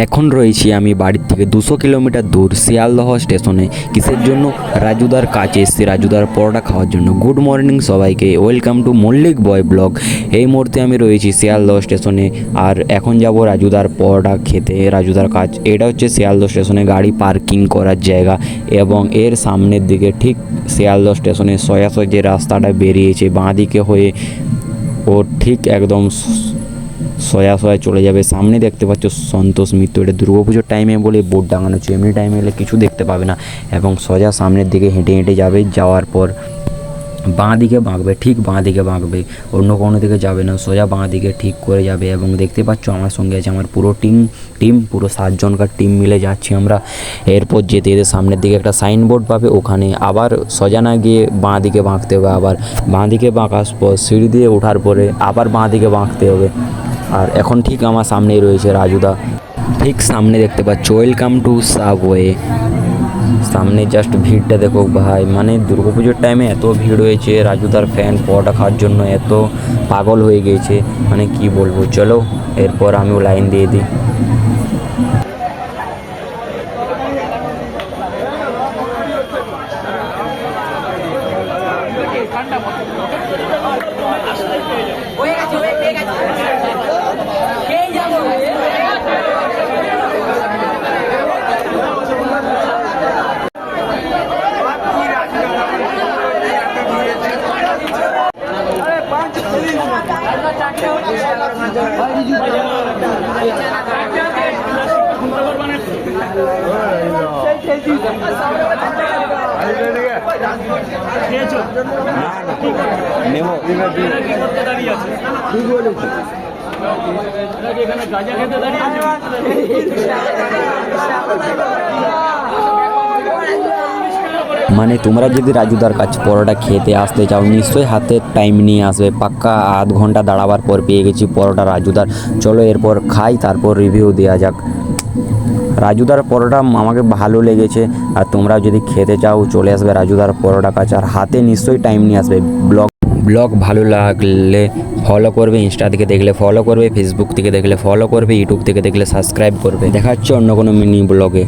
এখন রয়েছি আমি বাড়ির থেকে 200 কিলোমিটার দূর শিয়ালদহ স্টেশনে। কিসের জন্য? রাজুদার কাছে এসেছি রাজুদার পরোটা খাওয়ার জন্য। গুড মর্নিং সবাইকে, welcome to Mallik boy blog. এই মুহূর্তে আমি রয়েছি শিয়ালদহ স্টেশনে, আর এখন যাব রাজুদার পরোটা খেতে। রাজুদার কাজ এটা হচ্ছে শিয়ালদহ স্টেশনে গাড়ি পার্কিং করার জায়গা, এবং এর সামনের দিকে ঠিক শিয়ালদহ স্টেশনে সোজাসুজি যে রাস্তাটা বেরিয়েছে বাঁ দিকে হয়ে, ও ঠিক একদম সোজা চলে যাবে। সামনে দেখতে পাচ্ছ সন্তোষ মিত্র, এটা দুর্গাপুজোর টাইমে বলে বোর্ড টাঙানো হচ্ছে, এমনি টাইমে এলে কিছু দেখতে পাবে না। এবং সোজা সামনের দিকে হেঁটে হেঁটে যাবে, যাওয়ার পর বাঁ দিকে বাঁকবে, ঠিক বাঁ দিকে বাঁকবে, অন্য কোনো দিকে যাবে না, সোজা বাঁ দিকে ঠিক করে যাবে। এবং দেখতে পাচ্ছ আমার সঙ্গে আছে আমার পুরো টিম পুরো 7 জনকার টিম মিলে যাচ্ছি আমরা। এরপর যেতে যেতে সামনের দিকে একটা সাইনবোর্ড পাবে, ওখানে আবার সোজা না গিয়ে বাঁ দিকে বাঁকতে হবে। আবার বাঁ দিকে বাঁকার পর সিঁড়ি দিয়ে ওঠার পরে আবার বাঁ দিকে বাঁকতে হবে। আর এখন ঠিক আমার সামনেই রয়েছে রাজুদা, ঠিক সামনে দেখতে পাচ্ছ ওয়েলকাম টু সাবওয়ে। সামনে জাস্ট ভিড়টা দেখো ভাই, মানে দুর্গাপুজোর টাইমে এত ভিড় হয়েছে, রাজুদার ফ্যান পরোটা খাওয়ার জন্য এত পাগল হয়ে গিয়েছে, মানে কি বলবো। চলো এরপর আমিও লাইন দিয়ে দিই। মানে তোমরা যদি রাজুদার কাছে পরোটা খেতে আসতে চাও, নিশ্চয়ই হাতে টাইম নিয়ে আসবে। পাক্কা আধ ঘন্টা দাঁড়াবার পর পেয়ে গেছি পরোটা রাজুদার। চলো এরপর খাই, তারপর রিভিউ দেওয়া যাক। রাজুদার পরোটা আমাকে ভালো লেগেছে, আর তোমরা যদি খেতে চাও চলে আসবে রাজুদার পরোটা কাছে, আর হাতে নিশ্চয়ই টাইম নিয়ে আসবে। ব্লগ ভালো লাগলে ফলো করবে, ইনস্টা থেকে দেখলে ফলো করবে, ফেসবুক থেকে দেখলে ফলো করবে, ইউটিউব থেকে দেখলে সাবস্ক্রাইব করবে। দেখা হচ্ছে অন্য কোনো মিনি ব্লগে।